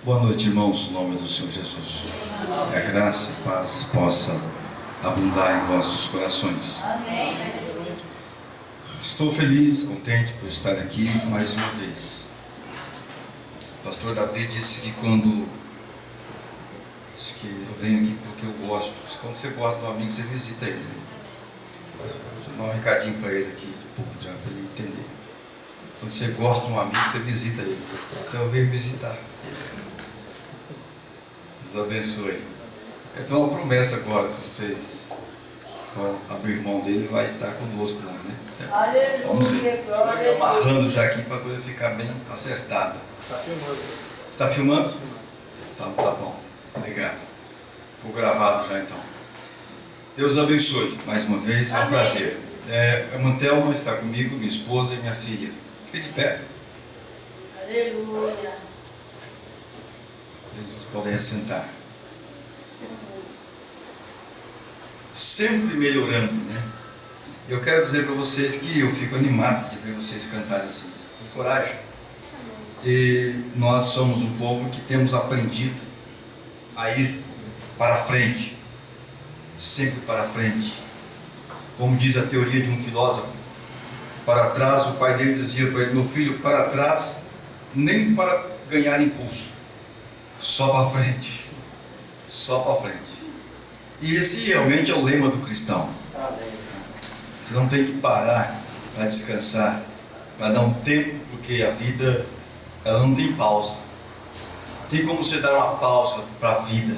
Boa noite, irmãos, no nome do Senhor Jesus. Que a graça e a paz possa abundar em vossos corações. Estou feliz, contente por estar aqui mais uma vez. O pastor Davi disse que eu venho aqui porque eu gosto. Quando você gosta de um amigo, você visita ele. Vou dar um recadinho para ele aqui, já para ele entender. Quando você gosta de um amigo, você visita ele. Então eu venho visitar. Deus abençoe. Então uma promessa agora, se vocês abrir mão dele, vai estar conosco lá, né? Aleluia, Vamos ver. Estou amarrando já aqui para a coisa ficar bem acertada. Está filmando. Está filmando? Tá bom. Obrigado. Foi gravado já então. Deus abençoe mais uma vez, é um prazer. A Mantelma está comigo, minha esposa e minha filha. Fique de pé. aleluia. Vocês podem assentar. Sempre melhorando, né? Eu quero dizer para vocês que eu fico animado de ver vocês cantarem assim, com coragem. E nós somos um povo que temos aprendido a ir para frente, sempre para frente. Como diz a teoria de um filósofo, para trás, o pai dele dizia para ele: meu filho, para trás, nem para ganhar impulso, só para frente, só para frente. E esse realmente é o lema do cristão. Você não tem que parar para descansar, para dar um tempo, porque a vida, ela não tem pausa. Tem como você dar uma pausa para a vida.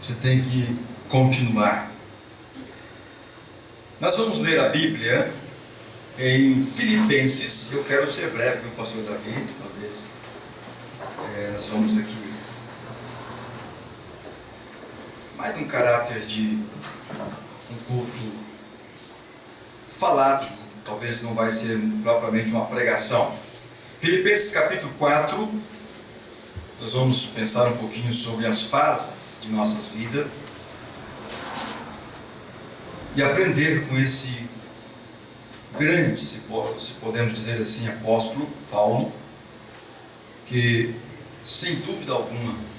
Você tem que continuar. Nós vamos ler a Bíblia em Filipenses. Eu quero ser breve com o pastor Davi, talvez. Nós vamos aqui mais um caráter de um culto falado, talvez não vai ser propriamente uma pregação. Filipenses capítulo 4, nós vamos pensar um pouquinho sobre as fases de nossa vida e aprender com esse grande, se podemos dizer assim, apóstolo Paulo, que sem dúvida alguma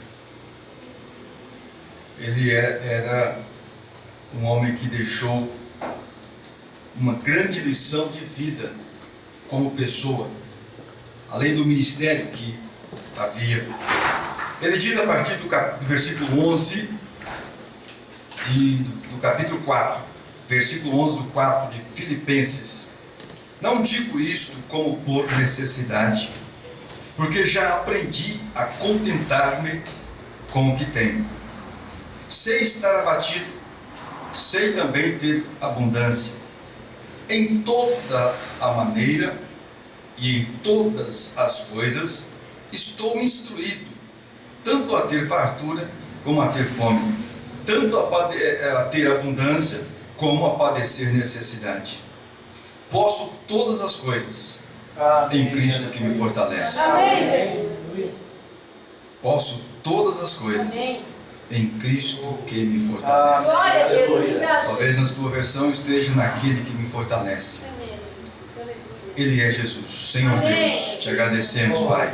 ele era um homem que deixou uma grande lição de vida como pessoa, além do ministério que havia. Ele diz a partir do versículo 11 do capítulo 4, versículo 11 do 4 de Filipenses: não digo isto como por necessidade, porque já aprendi a contentar-me com o que tenho. Sei estar abatido, sei também ter abundância. Em toda a maneira e em todas as coisas estou instruído, tanto a ter fartura como a ter fome, tanto a ter abundância como a padecer necessidade. Posso todas as coisas em Cristo que me fortalece. Amém, Jesus. Posso todas as coisas Amém. em Cristo que me fortalece. Glória a Deus, obrigado. Talvez na tua versão esteja naquele que me fortalece. Amém. Aleluia. Ele é Jesus. Senhor Deus, te agradecemos, Pai,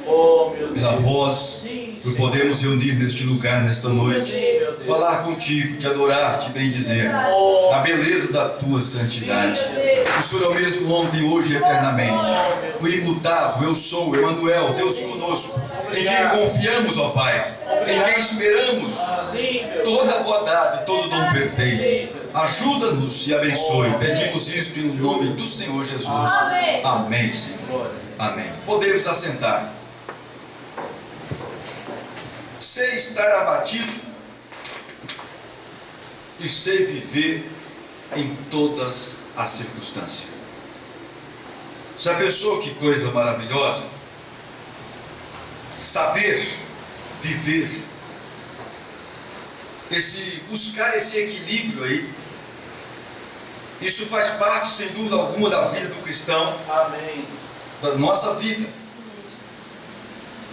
Oh, meu Deus. pela voz, por podermos reunir neste lugar, nesta noite, falar contigo, te adorar, te bendizer, na beleza da tua santidade. O Senhor é o mesmo ontem, hoje e eternamente. O imutável, eu sou, Emanuel, Deus conosco, em quem confiamos, ó Pai, em quem esperamos toda a bondade, todo dom perfeito. Ajuda-nos e abençoe. Pedimos isto em nome do Senhor Jesus. Amém, Senhor. Amém. Podemos assentar. Sei estar abatido e sei viver em todas as circunstâncias. Já pensou que coisa maravilhosa? Saber viver, buscar esse equilíbrio aí. Isso faz parte, sem dúvida alguma, da vida do cristão. Amém. Da nossa vida.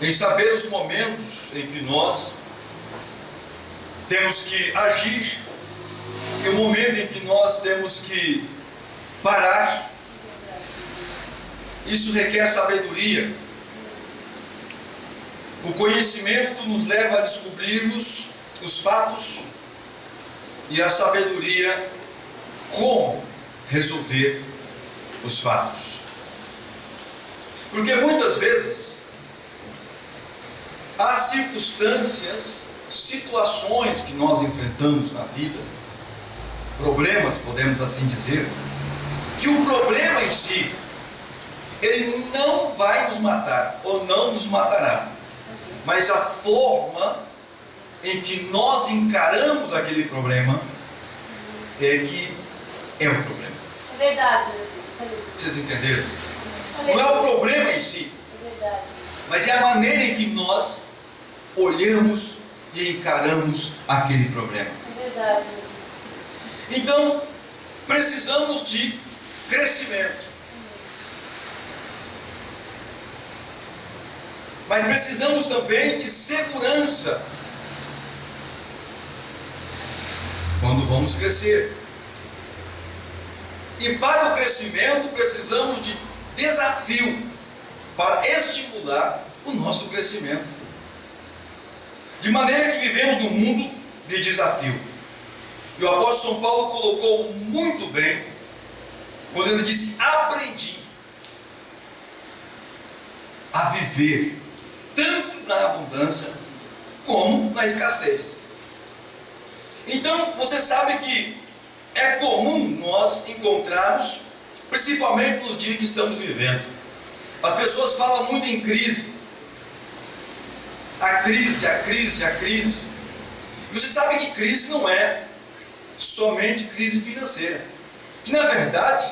Em saber os momentos em que nós temos que agir e o momento em que nós temos que parar. Isso requer sabedoria. O conhecimento nos leva a descobrirmos os fatos e a sabedoria como resolver os fatos. Porque muitas vezes há circunstâncias, situações que nós enfrentamos na vida, problemas, podemos assim dizer, que o problema em si, ele não vai nos matar ou não nos matará, mas a forma em que nós encaramos aquele problema é que é um problema. É verdade. Vocês entenderam? Não é o problema em si, É verdade. mas é a maneira em que nós olhamos e encaramos aquele problema. É verdade. Então, precisamos de crescimento. Mas precisamos também de segurança quando vamos crescer. E para o crescimento precisamos de desafio para estimular o nosso crescimento. De maneira que vivemos num mundo de desafio. E o apóstolo São Paulo colocou muito bem quando ele disse: aprendi a viver tanto na abundância como na escassez. Então, você sabe que é comum nós encontrarmos, principalmente nos dias que estamos vivendo, as pessoas falam muito em crise. A crise, a crise, a crise. Você sabe que crise não é somente crise financeira. Que na verdade,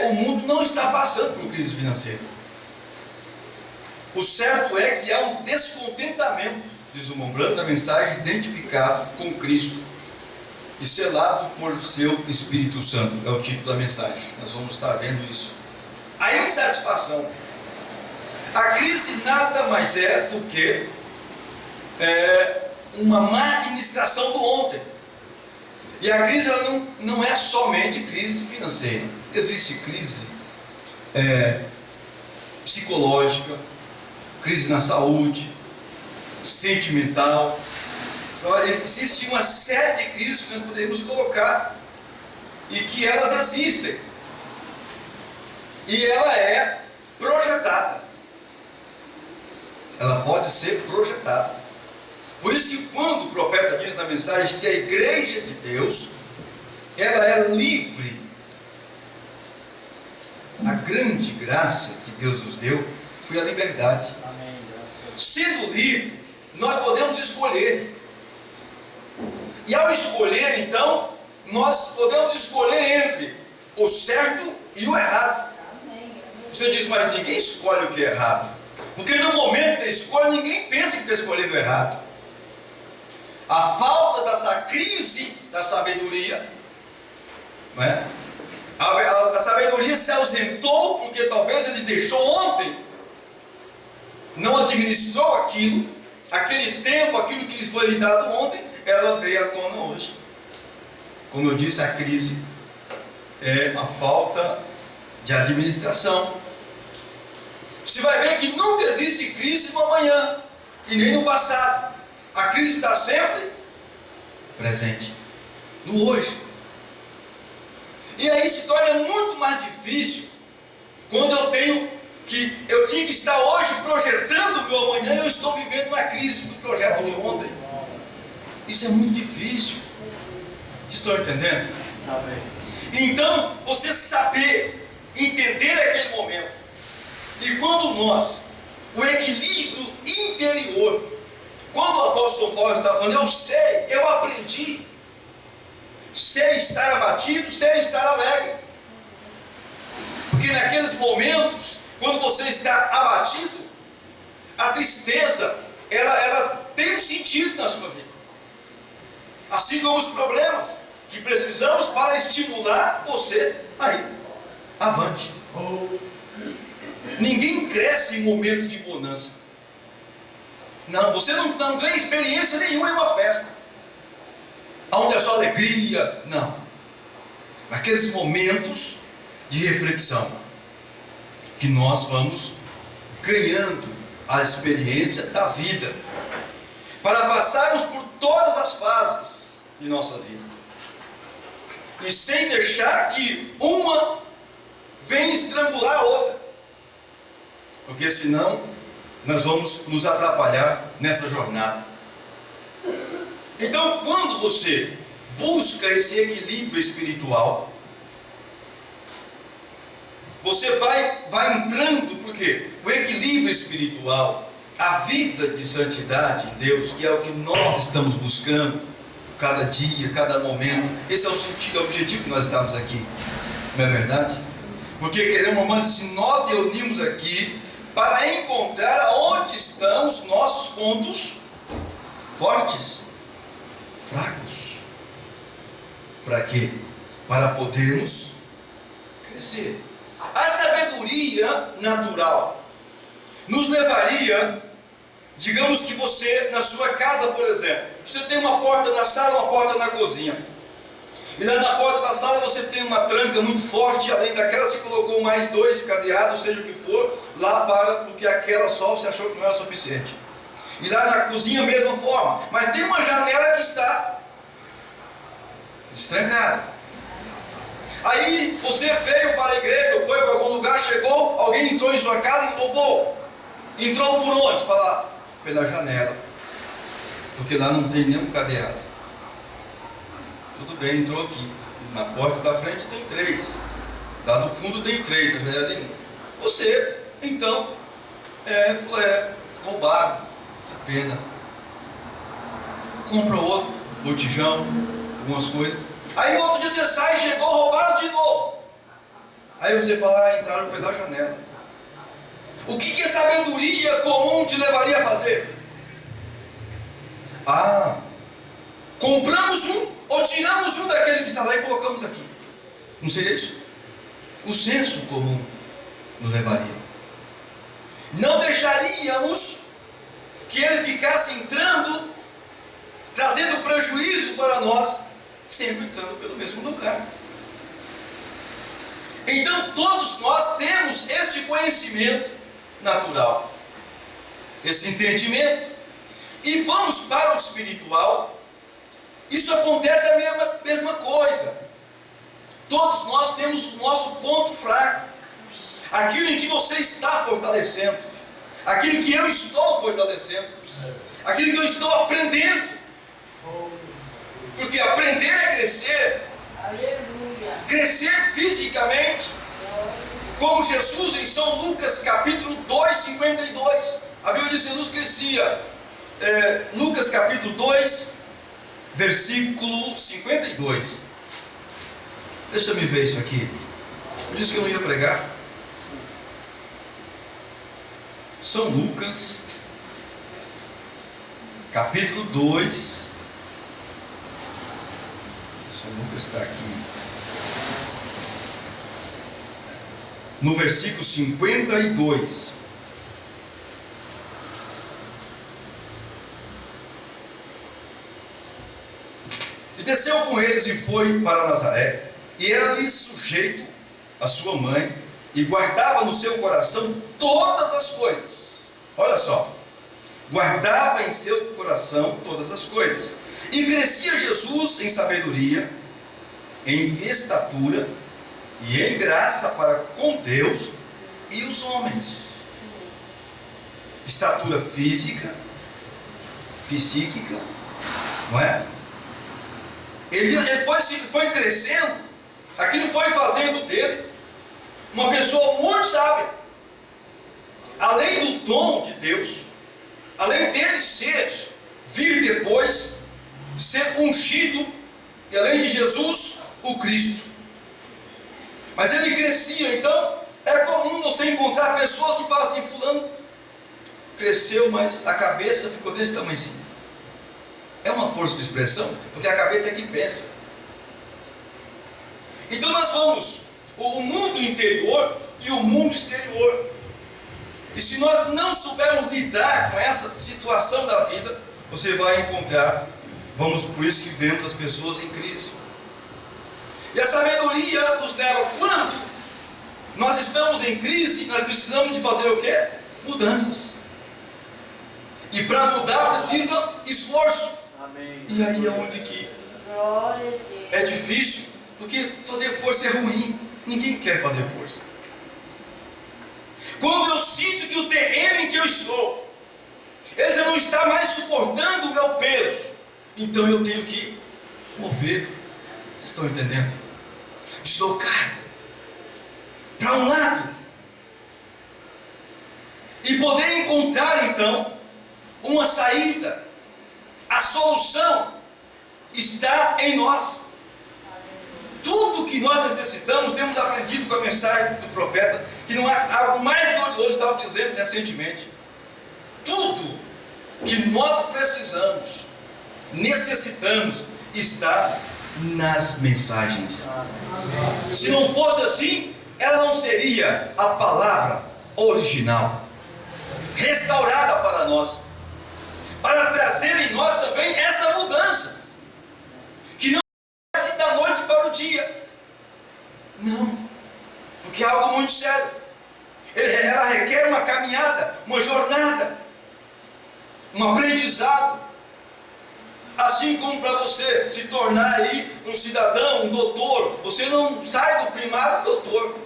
o mundo não está passando por crise financeira. O certo é que há um descontentamento, diz o Mombrando da mensagem, identificado com Cristo e selado por seu Espírito Santo. É o título da mensagem. Nós vamos estar vendo isso. A insatisfação. A crise nada mais é do que uma má administração do ontem. E a crise ela não é somente crise financeira. Existe crise psicológica, crise na saúde, sentimental. Existe uma série de crises que nós podemos colocar e que elas existem. E ela é projetada. Ela pode ser projetada. Por isso que quando o profeta diz na mensagem que a igreja de Deus, ela é livre. A grande graça que Deus nos deu foi a liberdade. Amém. Sendo livre, nós podemos escolher. E ao escolher, então, nós podemos escolher entre o certo e o errado. Você diz, mas ninguém escolhe o que é errado. Porque no momento da escolha, ninguém pensa que está escolhendo errado. A falta dessa crise da sabedoria, não é? A sabedoria se ausentou porque talvez ele deixou ontem, não administrou aquele tempo, aquilo que lhes foi lhe dado ontem, ela veio à tona hoje. Como eu disse, a crise é a falta de administração. Você vai ver que nunca existe crise no amanhã e nem no passado. A crise está sempre presente no hoje. E aí se torna muito mais difícil quando eu tinha que estar hoje projetando o meu amanhã e eu estou vivendo uma crise do projeto de ontem. Isso é muito difícil. Vocês estão entendendo? Amém. Então, você saber entender aquele momento. E quando o equilíbrio interior, quando o apóstolo Paulo está falando, eu sei, eu aprendi, sei estar abatido, sei estar alegre. Porque naqueles momentos, quando você está abatido, a tristeza, ela tem um sentido na sua vida. Assim como os problemas que precisamos para estimular você a ir avante. Ninguém cresce em momentos de bonança. Não, você não ganha experiência nenhuma em uma festa, onde é só alegria. Não. Naqueles momentos de reflexão, que nós vamos ganhando a experiência da vida, para passarmos por todas as fases de nossa vida, e sem deixar que uma venha estrangular a outra, porque senão nós vamos nos atrapalhar nessa jornada. Então, quando você busca esse equilíbrio espiritual, você vai entrando, porque o equilíbrio espiritual, a vida de santidade em Deus, que é o que nós estamos buscando cada dia, cada momento, esse é o sentido, é o objetivo que nós estamos aqui, não é verdade? Porque queremos, mas se nós reunimos aqui para encontrar onde estão os nossos pontos fortes, fracos. Para quê? Para podermos crescer. A sabedoria natural nos levaria, digamos que você, na sua casa, por exemplo, você tem uma porta na sala, uma porta na cozinha, e lá na porta da sala você tem uma tranca muito forte, além daquela você colocou mais 2 cadeados, seja o que for, lá porque aquela só você achou que não era suficiente. E lá na cozinha a mesma forma, mas tem uma janela que está destrancada. Aí você veio para a igreja, ou foi para algum lugar, chegou, alguém entrou em sua casa e roubou. Entrou por onde? Fala, pela janela, porque lá não tem nenhum cadeado. Tudo bem, entrou aqui. Na porta da frente tem 3, lá do fundo tem 3, a janela tem 1. Você, então, roubaram, que pena. Compra outro, botijão, algumas coisas. Aí no outro dia você sai, chegou, roubaram de novo. Aí você fala, entraram pela janela. O que a sabedoria comum te levaria a fazer? Compramos um, ou tiramos um daquele que está lá e colocamos aqui. Não seria isso? O senso comum nos levaria. Não deixaríamos que ele ficasse entrando, trazendo prejuízo para nós, sempre entrando pelo mesmo lugar. Então todos nós temos esse conhecimento natural, esse entendimento, e vamos para o espiritual. Isso acontece a mesma coisa. Todos nós temos o nosso ponto fraco, aquilo em que você está fortalecendo, aquilo que eu estou fortalecendo, aquilo que eu estou aprendendo. Porque aprender é crescer. Aleluia. Crescer fisicamente, como Jesus em São Lucas capítulo 2, 52. A Bíblia diz que Jesus crescia. Lucas capítulo 2, versículo 52. Deixa eu me ver isso aqui. Por isso que eu não ia pregar. São Lucas capítulo 2. São Lucas está aqui no versículo 52. E desceu com eles e foi para Nazaré, e era-lhe sujeito a sua mãe, e guardava no seu coração todas as coisas. Olha só, guardava em seu coração todas as coisas. E crescia Jesus em sabedoria, em estatura e em graça para com Deus e os homens. Estatura física, psíquica, não é? Ele foi crescendo, aquilo foi fazendo dele uma pessoa muito sábia. Além do dom de Deus, além dele vir depois, ser ungido, e além de Jesus, o Cristo. Mas ele crescia, então é comum você encontrar pessoas que falam assim, fulano cresceu, mas a cabeça ficou desse tamanhozinho. É uma força de expressão, porque a cabeça é que pensa. Então nós vamos, o mundo interior e o mundo exterior. E se nós não soubermos lidar com essa situação da vida, você vai encontrar, por isso que vemos as pessoas em crise. E a sabedoria nos leva, quando nós estamos em crise, nós precisamos de fazer o quê? Mudanças. E para mudar precisa esforço. Amém. E aí é onde que Glória a Deus. é difícil, porque fazer força é ruim. Ninguém quer fazer força. Quando eu sinto que o terreno em que eu estou, ele já não está mais suportando o meu peso, então eu tenho que mover. Vocês estão entendendo? Deslocar para um lado e poder encontrar então uma saída. A solução está em nós. Tudo que nós necessitamos, temos aprendido com a mensagem do profeta, que não há algo mais glorioso, estava dizendo recentemente. Tudo que nós precisamos, necessitamos, está nas mensagens. Se não fosse assim, ela não seria a palavra original, restaurada para nós, para trazer em nós também essa mudança, que não acontece da noite para o dia. Não, porque é algo muito sério. Ela requer uma caminhada, uma jornada, um aprendizado. Assim como para você se tornar aí um cidadão, um doutor, você não sai do primário doutor.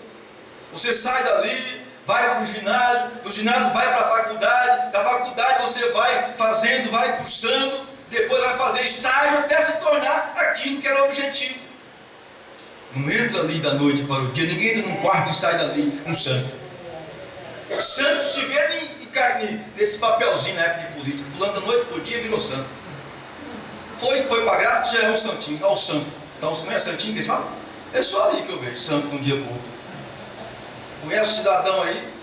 Você sai dali, vai para o ginásio, do ginásio vai para a faculdade, da faculdade você vai fazendo, vai cursando, depois vai fazer estágio até se tornar aquilo que era o objetivo. Não entra ali da noite para o dia, ninguém entra num quarto e sai dali um santo. Santo se vê nesse papelzinho na época de política, fulano da noite para o dia virou santo. Foi para a graça, já é um santinho, é o santo. Então não é santinho que eles falam? É só ali que eu vejo santo de um dia para o outro. Conhece o cidadão aí,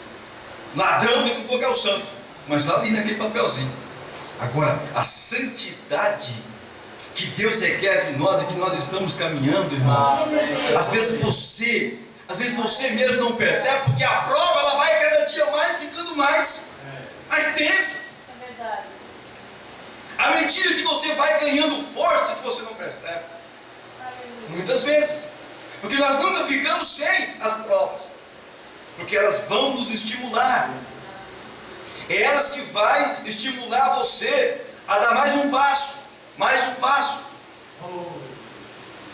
ladrão, daqui a pouco é o santo, mas ali naquele papelzinho. Agora, a santidade que Deus requer de nós e que nós estamos caminhando, irmãos. Às vezes você mesmo não percebe, porque a prova ela vai cada dia mais ficando mais tensa. É verdade. À medida que você vai ganhando força que você não percebe. Muitas vezes. Porque nós nunca ficamos sem as provas. Porque elas vão nos estimular. É elas que vai estimular você a dar mais um passo. Mais um passo.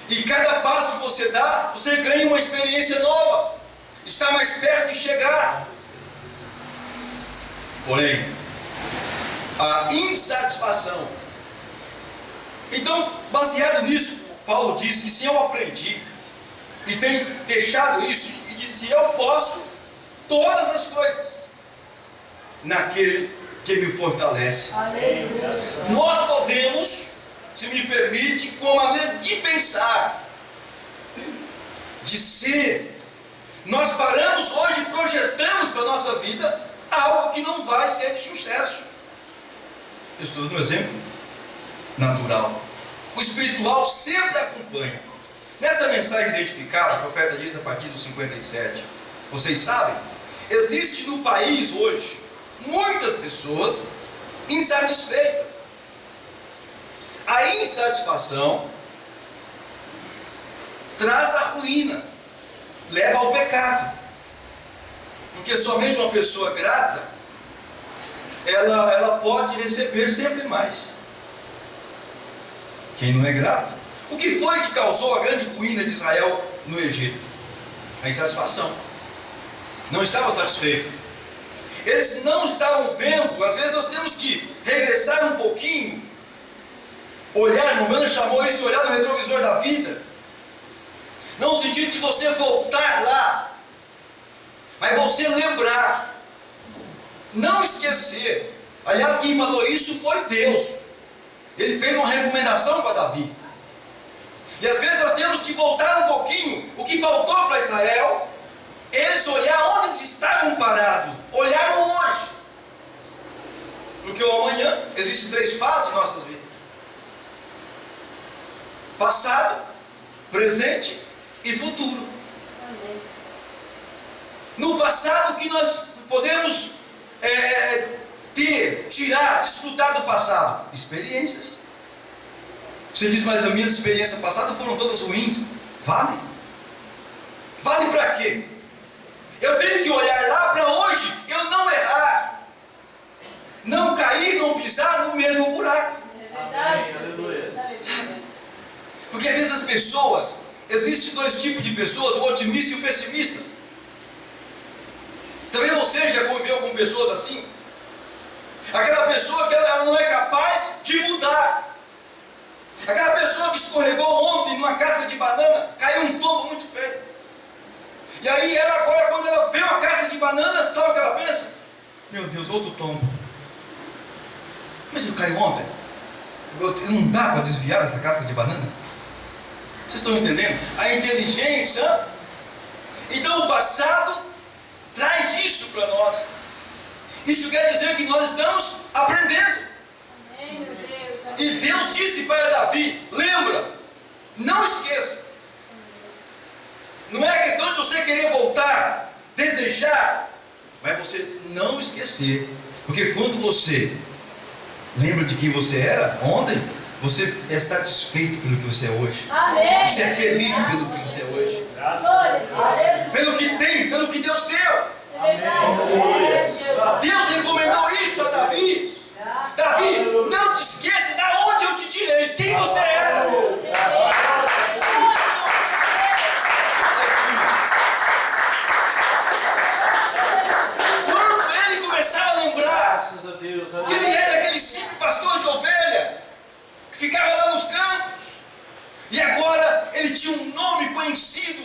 E cada passo que você dá, você ganha uma experiência nova. Está mais perto de chegar. Porém, a insatisfação. Então, baseado nisso, Paulo disse: se eu aprendi e tenho deixado isso, e disse: eu posso todas as coisas naquele que me fortalece. Aleluia. Nós podemos, se me permite, com a maneira de pensar, de ser, nós paramos hoje e projetamos para a nossa vida algo que não vai ser de sucesso. Estou dando um exemplo natural. O espiritual sempre acompanha. Nessa mensagem identificada, o profeta diz a partir do 57, vocês sabem, existe no país hoje muitas pessoas insatisfeitas. A insatisfação traz a ruína, leva ao pecado. Porque somente uma pessoa grata, ela pode receber sempre mais. Quem não é grato? O que foi que causou a grande ruína de Israel no Egito? A insatisfação. Não estava satisfeito. Eles não estavam vendo. Às vezes nós temos que regressar um pouquinho, olhar, Romano chamou isso de olhar no retrovisor da vida. Não no sentido de você voltar lá, mas você lembrar, não esquecer. Aliás, quem falou isso foi Deus. Ele fez uma recomendação para Davi. E às vezes nós temos que voltar um pouquinho. O que faltou para Israel, eles olharam onde eles estavam parados, olharam hoje. Porque o amanhã, existem 3 fases em nossas vidas: passado, presente e futuro. Amém. No passado, o que nós podemos tirar, desfrutar do passado? Experiências. Você diz: mas as minhas experiências passadas foram todas ruins. Vale? Vale para quê? Eu tenho que olhar lá para hoje, eu não errar. não cair, não pisar no mesmo buraco. Amém. Aleluia. Porque às vezes as pessoas, existem dois tipos de pessoas, o otimista e o pessimista. Também você já conviveu com pessoas assim? Aquela pessoa que ela não é capaz de mudar. Aquela pessoa que escorregou ontem numa casca de banana, caiu um tombo muito feio. E aí ela agora, quando ela vê uma casca de banana, sabe o que ela pensa? Meu Deus, outro tombo. Mas eu caí ontem. Não dá para desviar dessa casca de banana? Vocês estão entendendo? A inteligência. Então o passado traz isso para nós. Isso quer dizer que nós estamos aprendendo. Amém, meu Deus. E Deus disse para Davi, lembra, não esqueça. Não é questão de você querer voltar, desejar, mas você não esquecer. Porque quando você lembra de quem você era ontem, você é satisfeito pelo que você é hoje. Amém. Você é feliz pelo que você é hoje. Glória a Deus. Pelo que tem, pelo que Deus deu. Amém. Deus recomendou isso a Davi. Davi, não te esqueça de onde eu te tirei, quem você era. Quando ele começava a lembrar Graças a Deus. que ele era aquele simples pastor de ovelha, que ficava lá nos campos, e agora ele tinha um nome conhecido.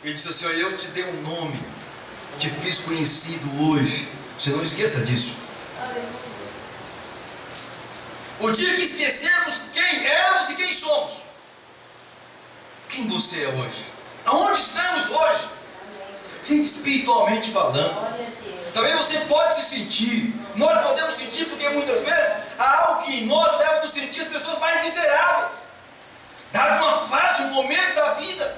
Ele disse assim: eu te dei um nome, te fiz conhecido hoje. Você não esqueça disso. O dia que esquecermos quem éramos e quem somos, quem você é hoje, aonde estamos hoje, gente, espiritualmente falando, talvez você pode se sentir, nós podemos sentir, porque muitas vezes há algo que em nós leva a nos sentir as pessoas mais miseráveis, dado uma fase, um momento da vida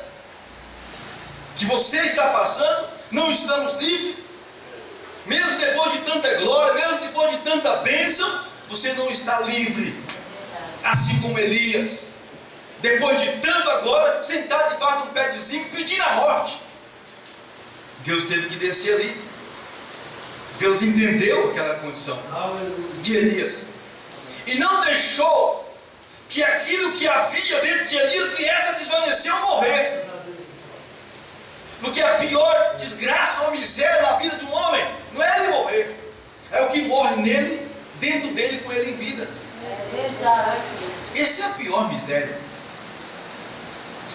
que você está passando, não estamos livres, mesmo depois de tanta glória, mesmo depois de tanta bênção, você não está livre, assim como Elias, depois de tanto agora, sentado debaixo de um pé de zinco, pedindo a morte. Deus teve que descer ali. Deus entendeu aquela condição de Elias e não deixou que aquilo que havia dentro de Elias viesse a desvanecer ou morrer. Porque a pior desgraça ou miséria na vida de um homem não é ele morrer, é o que morre nele, dentro dele, com ele em vida. Essa é a pior miséria.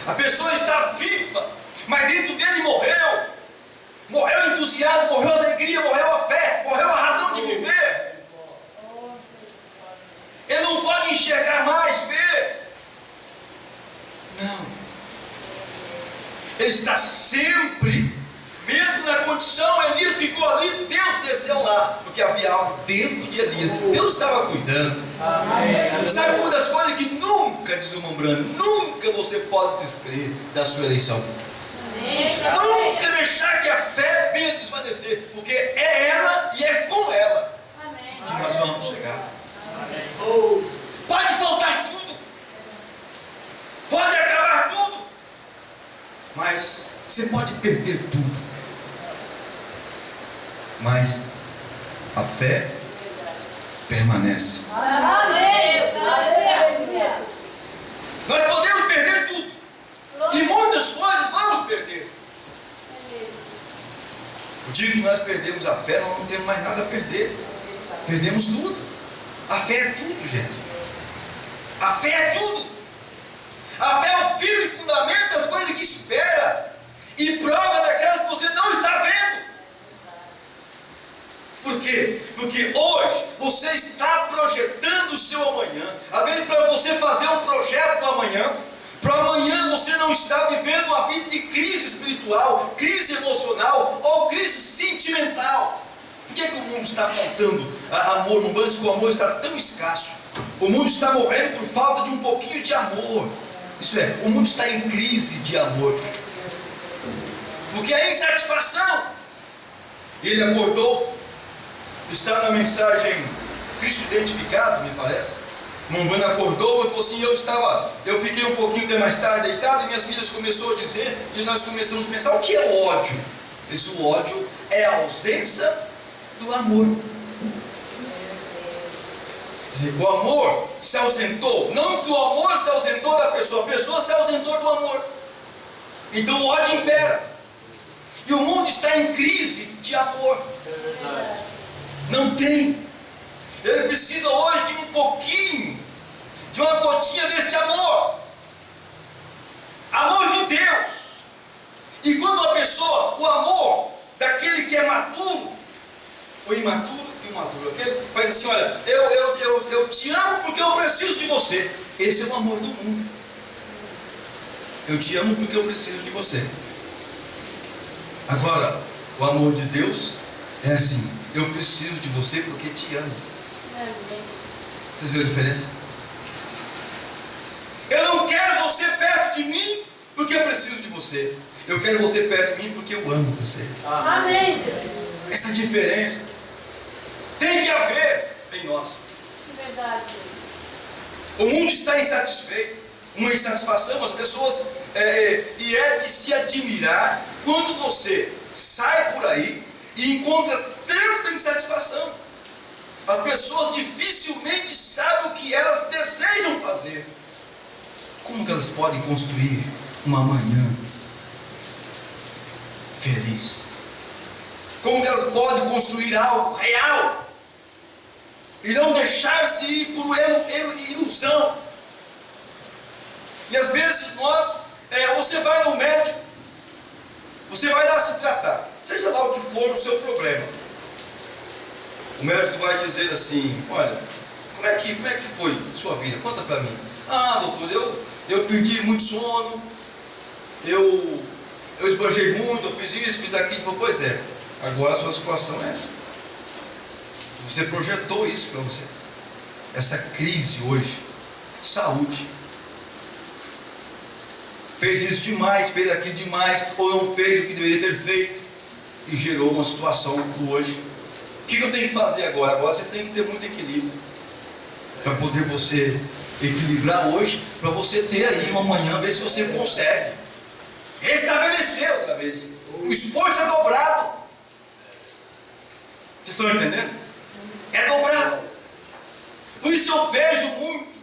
A pessoa está viva, mas dentro dele morreu. Morreu o entusiasmo, morreu a alegria, morreu a fé, morreu a razão de viver. Ele não pode enxergar mais, ver. Não. Ele está sempre, mesmo na condição, Elias ficou ali, Deus desceu lá, porque havia algo dentro de Elias. Deus estava cuidando. Amém. Sabe uma das coisas que nunca, diz o Mombrano, nunca você pode descrer da sua eleição. Nunca deixar que a fé venha desvanecer, porque é ela e é com ela que nós vamos chegar. Pode faltar tudo, pode acabar tudo, mas você pode perder tudo, mas a fé permanece. Nós podemos perder tudo, e muitas coisas vamos perder. O dia que nós perdemos a fé, nós não temos mais nada a perder. Perdemos tudo. A fé é tudo, gente. A fé é tudo. A fé é o firme fundamento das coisas que espera e prova daquelas que você não está vendo. Por quê? Porque hoje você está projetando o seu amanhã. Às vezes, para você fazer um projeto do amanhã, para amanhã você não está vivendo uma vida de crise espiritual, crise emocional ou crise sentimental. Por que o mundo está faltando amor? No banco que o amor está tão escasso. O mundo está morrendo por falta de um pouquinho de amor. Isso é, o mundo está em crise de amor. Porque a insatisfação. Ele acordou. Está na mensagem Cristo Identificado, me parece. Mombano acordou e falou assim: eu fiquei um pouquinho até mais tarde deitado, e minhas filhas começaram a dizer, e nós começamos a pensar: o que é ódio? Ele disse: o ódio é a ausência do amor. dizer, o amor se ausentou. Não que o amor se ausentou da pessoa, a pessoa se ausentou do amor. Então o ódio impera. E o mundo está em crise de amor. Não tem. Ele precisa hoje de um pouquinho, de uma gotinha deste amor. Amor de Deus. E quando a pessoa, o amor daquele que é maduro, ou imaturo e maduro, aquele faz assim, olha, eu te amo porque eu preciso de você. Esse é o amor do mundo. Eu te amo porque eu preciso de você. Agora, o amor de Deus é assim, eu preciso de você porque te amo. Vocês viram a diferença? Eu não quero você perto de mim porque eu preciso de você. Eu quero você perto de mim porque eu amo você. Amém, Jesus. Essa diferença tem que haver em nós. Verdade. O mundo está insatisfeito, uma insatisfação, as pessoas, e é de se admirar quando você sai por aí e encontra tanta insatisfação. As pessoas dificilmente sabem o que elas desejam fazer. Como que elas podem construir uma manhã feliz? Como que elas podem construir algo real e não deixar-se ir por ilusão? E às vezes você vai no médico, você vai lá se tratar, seja lá o que for o seu problema. O médico vai dizer assim, olha, como é que foi a sua vida? Conta para mim. Ah, doutor, eu perdi muito sono, eu esbanjei muito, eu fiz isso, fiz aquilo. Pois é, agora a sua situação é essa. Você projetou isso para você. Essa crise hoje, saúde. Fez isso demais, fez aquilo demais, ou não fez o que deveria ter feito, e gerou uma situação do hoje. O que eu tenho que fazer agora? Agora você tem que ter muito equilíbrio, para poder você equilibrar hoje, para você ter aí uma manhã, ver se você consegue restabelecer outra vez. O esforço é dobrado. Vocês estão entendendo? É dobrado. Por isso eu vejo muito,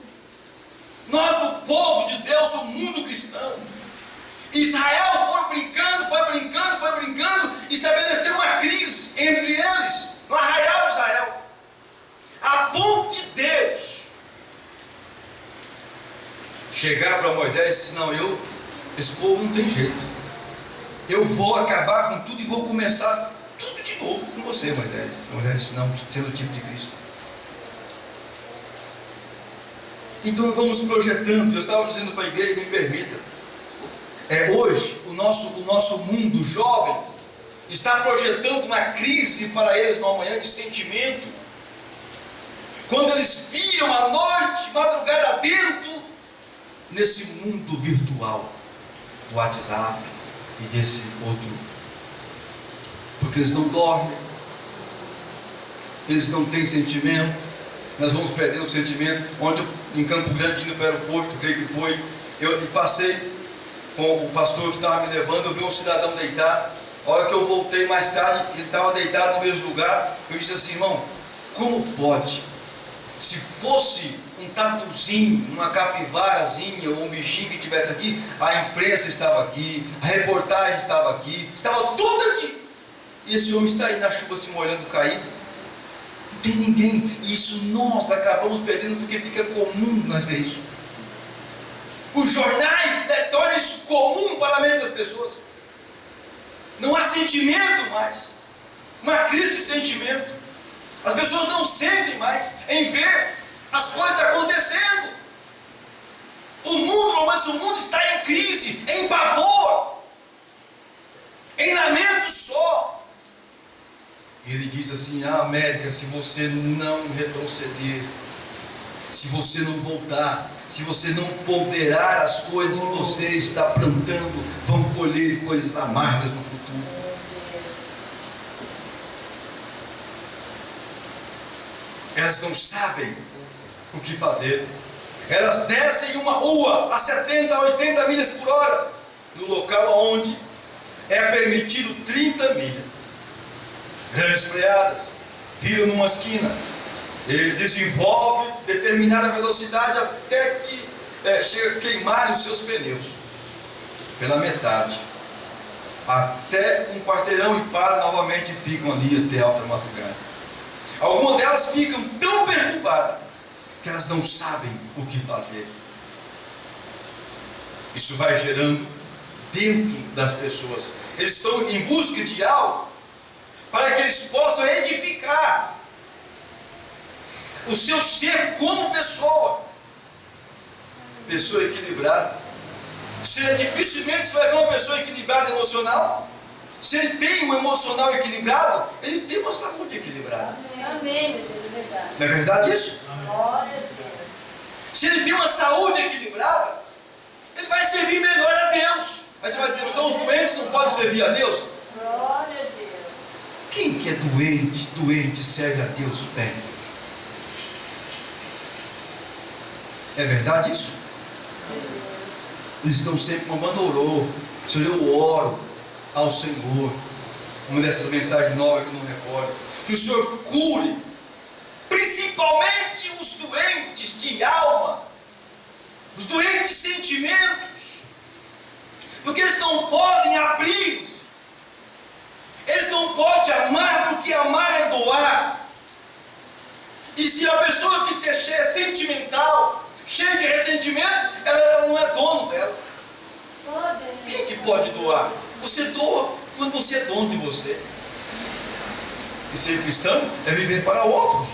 nós, o povo de Deus, o mundo cristão, Israel foi brincando, e estabeleceu uma crise entre eles, no arraial de Israel, a ponto de Deus chegar para Moisés e disse, não, esse povo não tem jeito, eu vou acabar com tudo e vou começar tudo de novo com você, Moisés. Moisés disse, não, sendo o tipo de Cristo. Então vamos projetando. Eu estava dizendo para a igreja, me permita, hoje o nosso mundo jovem está projetando uma crise para eles no amanhã de sentimento, quando eles viram a noite, madrugada dentro, nesse mundo virtual do WhatsApp e desse outro, porque eles não dormem, eles não têm sentimento. Nós vamos perder o sentimento. Ontem em Campo Grande, indo para o aeroporto, creio que foi, eu passei com o pastor que estava me levando, eu vi um cidadão deitado. A hora que eu voltei mais tarde, ele estava deitado no mesmo lugar. Eu disse assim, irmão, como pode? Se fosse um tatuzinho, uma capivarazinha ou um bichinho que estivesse aqui, a imprensa estava aqui, a reportagem estava aqui, estava tudo aqui. E esse homem está aí na chuva se molhando, caído. Não tem ninguém. E isso nós acabamos perdendo porque fica comum nós ver isso. Os jornais tornam isso comum para a mente das pessoas. Não há sentimento mais. Uma crise de sentimento. As pessoas não sentem mais em ver as coisas acontecendo. O mundo está em crise, em pavor, em lamento só. E ele diz assim, América, se você não retroceder, se você não voltar, se você não ponderar as coisas que você está plantando, vão colher coisas amargas no futuro. Elas não sabem o que fazer. Elas descem uma rua a 70, 80 milhas por hora, no local onde é permitido 30 milhas. Grandes freadas, viram numa esquina, Ele desenvolve determinada velocidade até que chega a queimar os seus pneus pela metade, até um quarteirão, e para novamente e ficam ali até Alta Mato Grande. Algumas delas ficam tão perturbadas que elas não sabem o que fazer. Isso vai gerando dentro das pessoas. Eles estão em busca de algo para que eles possam edificar o seu ser como pessoa. Pessoa equilibrada. Dificilmente você vai ver uma pessoa equilibrada emocional. Se ele tem um emocional equilibrado, ele tem uma saúde equilibrada. Amém, meu Deus, é verdade. Não é verdade isso? Glória a Deus. Se ele tem uma saúde equilibrada, ele vai servir melhor a Deus. Aí você vai dizer, então os doentes não podem servir a Deus? Glória a Deus. Quem que é doente serve a Deus bem? É verdade isso? Eles estão sempre mamando orou. Senhor, eu oro ao Senhor. Uma dessas mensagens novas que eu não recordo. Que o Senhor cure, principalmente os doentes de alma, os doentes de sentimentos, porque eles não podem abrir-se. Eles não podem amar, porque amar é doar. E se a pessoa que é sentimental, cheia de ressentimento, ela não é dono dela. Quem que pode doar? Você doa quando você é dono de você. E ser cristão é viver para outros.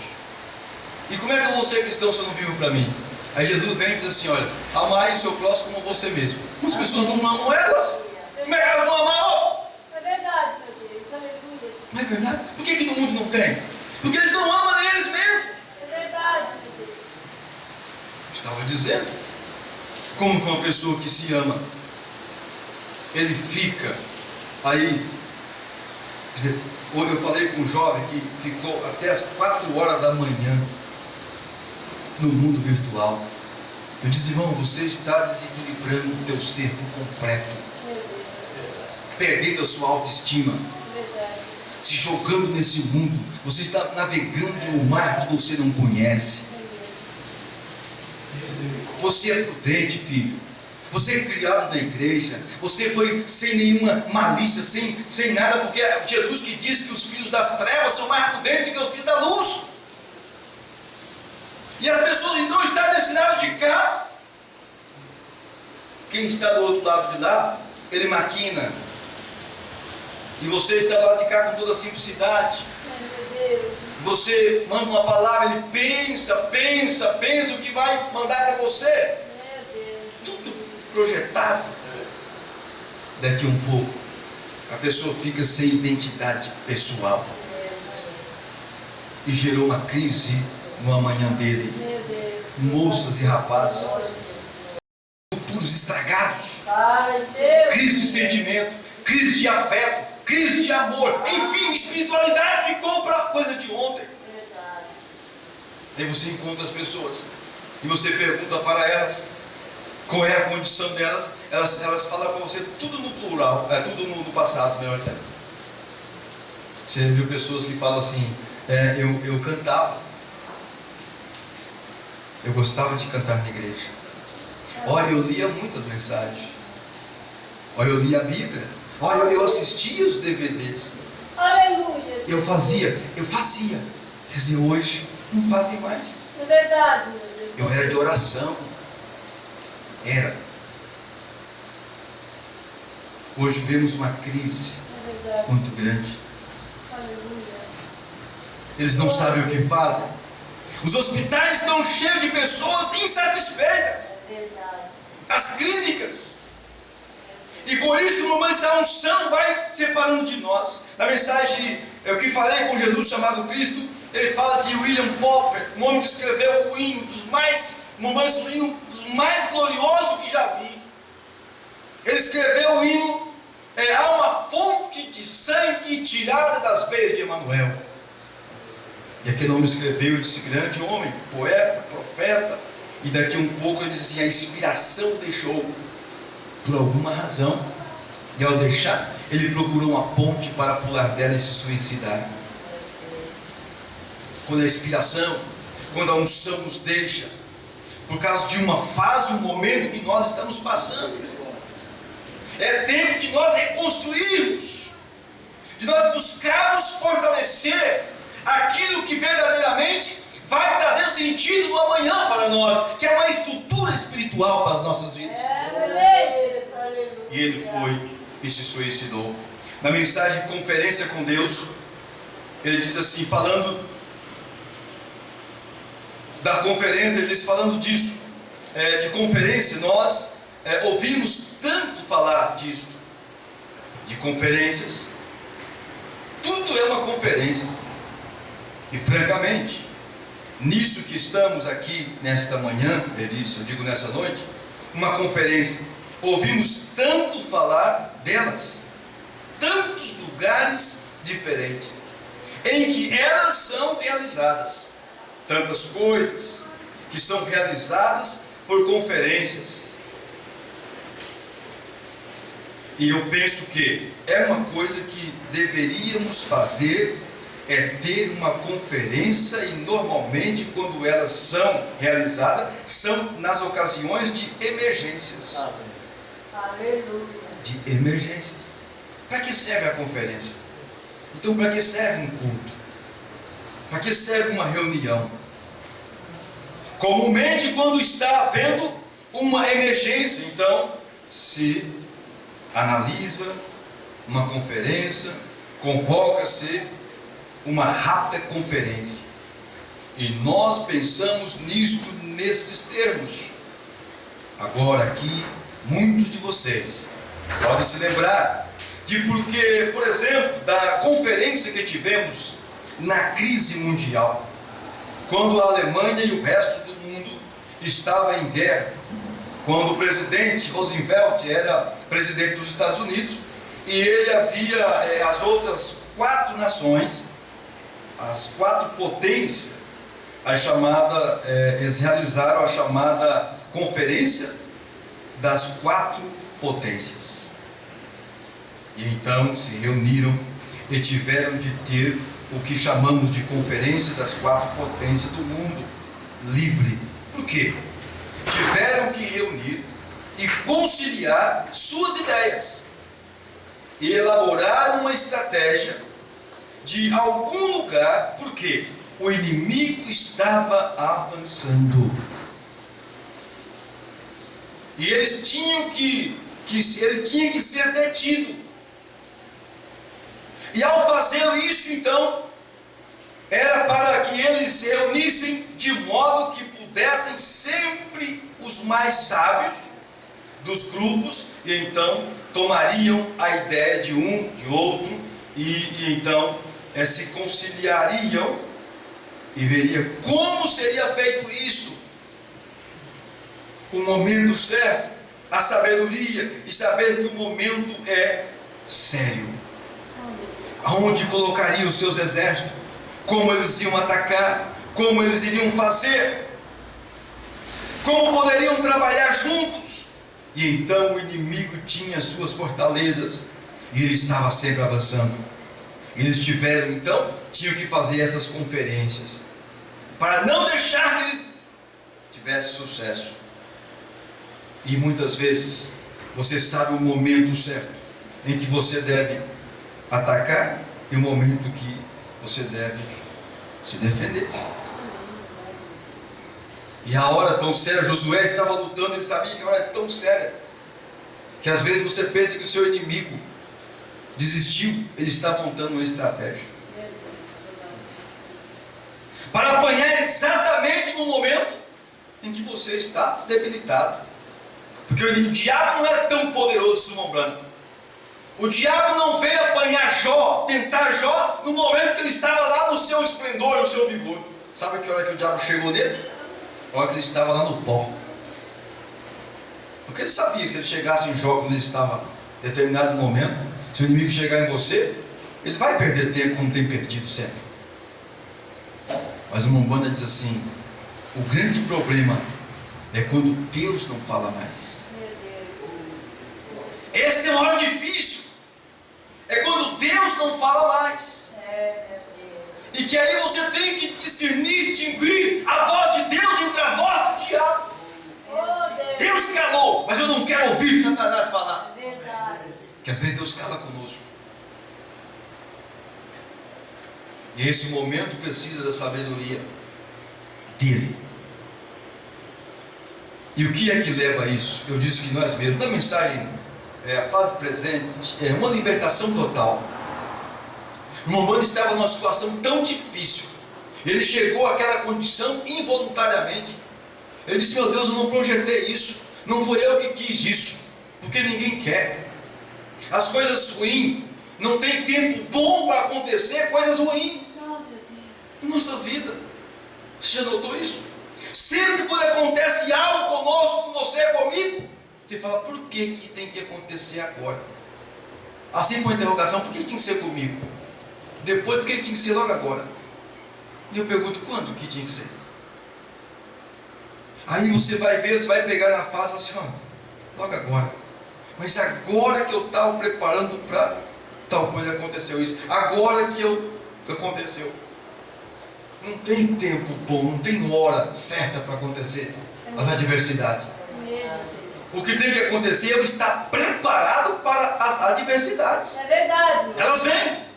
E como é que eu vou ser cristão se eu não vivo para mim? Aí Jesus vem e diz assim, olha, amai o seu próximo como você mesmo. As pessoas não amam elas. Como é que elas vão amar outros? É verdade, meu Deus, aleluia. Não é verdade? Por que no mundo não tem? Porque eles não amam eles mesmos. É verdade, meu Deus. Estava dizendo, como que uma pessoa que se ama, ele fica aí. Eu falei com um jovem que ficou até as 4 horas da manhã no mundo virtual. Eu disse, irmão, você está desequilibrando o teu ser por completo, perdendo a sua autoestima, se jogando nesse mundo. Você está navegando em um mar que você não conhece. Você é prudente, filho. Você é criado na igreja. Você foi sem nenhuma malícia, sem nada, porque é Jesus que disse que os filhos das trevas são mais prudentes que os filhos da luz. E as pessoas então estão nesse lado de cá. Quem está do outro lado de lá, ele maquina. E você está do lado de cá com toda a simplicidade. Você manda uma palavra, ele pensa o que vai mandar para você. Tudo projetado. Daqui um pouco, a pessoa fica sem identidade pessoal. E gerou uma crise no amanhã dele. Moças e rapazes, futuros estragados. Crise de sentimento, crise de afeto, crise de amor, enfim, espiritualidade ficou para coisa de ontem. Aí você encontra as pessoas e você pergunta para elas qual é a condição delas, elas falam para você tudo no plural, tudo no passado, melhor dizendo. Você viu pessoas que falam assim, eu cantava, eu gostava de cantar na igreja, olha, eu lia muitas mensagens, olha, eu lia a Bíblia, olha, eu assistia os DVDs. Aleluia. Eu fazia. Quer dizer, hoje não fazem mais. É verdade, meu Deus. Eu era de oração. Era. Hoje vemos uma crise É verdade. muito grande. Aleluia. Eles não sabem o que fazem. Os hospitais estão cheios de pessoas insatisfeitas. Verdade. As clínicas. E com isso, mamãe, essa unção vai separando de nós. Na mensagem, eu que falei com Jesus chamado Cristo, ele fala de William Popper, um homem que escreveu o hino dos mais, o hino dos mais gloriosos que já vi. Ele escreveu o hino, há uma fonte de sangue tirada das veias de Emanuel. E aquele homem escreveu e disse, grande homem, poeta, profeta, e daqui um pouco ele diz assim, a inspiração deixou. Por alguma razão, e ao deixar, ele procurou uma ponte para pular dela e se suicidar. Quando a inspiração quando a unção nos deixa, por causa de uma fase, um momento que nós estamos passando. É tempo de nós reconstruirmos, de nós buscarmos fortalecer aquilo que verdadeiramente vai trazer sentido no amanhã para nós, que é uma estrutura espiritual para as nossas vidas. E ele foi e se suicidou. Na mensagem Conferência com Deus, ele diz assim, falando da conferência, ele diz, falando disso, de conferência, nós ouvimos tanto falar disso, de conferências. Tudo é uma conferência. E francamente, nisso que estamos aqui nesta manhã, ele disse, eu digo nessa noite, uma conferência, ouvimos tanto falar delas, tantos lugares diferentes, em que elas são realizadas, tantas coisas que são realizadas por conferências. E eu penso que é uma coisa que deveríamos fazer, é ter uma conferência, e normalmente quando elas são realizadas, são nas ocasiões de emergências. Aleluia. De emergências. Para que serve a conferência? Então, para que serve um culto? Para que serve uma reunião? Comumente, quando está havendo uma emergência, então se analisa uma conferência, convoca-se uma rápida conferência. E nós pensamos nisto, nestes termos. Agora aqui, muitos de vocês podem se lembrar de porque, por exemplo, da conferência que tivemos na crise mundial, quando a Alemanha e o resto do mundo estava em guerra, quando o presidente Roosevelt era presidente dos Estados Unidos, e ele havia as outras 4 nações, as 4 potências, eles realizaram a chamada Conferência das 4 Potências. E então se reuniram e tiveram de ter o que chamamos de Conferência das 4 Potências do mundo livre. Por quê? Tiveram que reunir e conciliar suas ideias e elaborar uma estratégia de algum lugar, porque o inimigo estava avançando. E eles tinham ele tinha que ser detido. E ao fazer isso, então, era para que eles se reunissem de modo que pudessem sempre os mais sábios dos grupos, e então tomariam a ideia de um, de outro, e então se conciliariam e veria como seria feito isto, o momento certo, a sabedoria, e saber que o momento é sério. Aonde colocariam os seus exércitos, como eles iam atacar, como eles iriam fazer, como poderiam trabalhar juntos. E então o inimigo tinha suas fortalezas, e ele estava sempre avançando. Eles tinham que fazer essas conferências, para não deixar que ele tivesse sucesso. E muitas vezes, você sabe o momento certo, em que você deve atacar, e o momento que você deve se defender. E a hora tão séria, Josué estava lutando, ele sabia que a hora é tão séria, que às vezes você pensa que o seu inimigo desistiu, ele está montando uma estratégia para apanhar exatamente no momento em que você está debilitado. Porque o diabo não é tão poderoso deslumbrando. O diabo não veio apanhar Jó, tentar Jó, no momento que ele estava lá no seu esplendor, no seu vigor. Sabe que hora que o diabo chegou nele? A hora que ele estava lá no pó. Porque ele sabia que se ele chegasse em Jó quando ele estava em determinado momento, se o inimigo chegar em você, ele vai perder tempo como tem perdido sempre. Mas o Umbanda diz assim: o grande problema é quando Deus não fala mais. Essa é uma hora difícil. É quando Deus não fala mais. E E que aí você tem que discernir, distinguir a voz de Deus entre a voz do diabo. Oh, Deus. Deus calou, mas eu não quero ouvir Satanás falar. Verdade. Que às vezes Deus cala conosco. E esse momento precisa da sabedoria dele. E o que é que leva a isso? Eu disse que nós mesmos, na mensagem, a fase presente, é uma libertação total. O Mombano estava numa situação tão difícil. Ele chegou àquela condição involuntariamente. Ele disse: meu Deus, eu não projetei isso. Não foi eu que quis isso. Porque ninguém quer. As coisas ruins, não tem tempo bom para acontecer coisas ruins. Nossa vida. Você já notou isso? Sempre quando acontece algo conosco, com você, comigo, você fala: por que tem que acontecer agora? Assim com a interrogação: por que tinha que ser comigo? Depois, por que tinha que ser logo agora? E eu pergunto: quando que tinha que ser? Aí você vai ver, você vai pegar na face e fala assim: logo agora. Mas agora que eu estava preparando para tal coisa, aconteceu isso. Agora que aconteceu. Não tem tempo bom, não tem hora certa para acontecer as adversidades. O que tem que acontecer é eu estar preparado para as adversidades. É verdade. Elas vêm.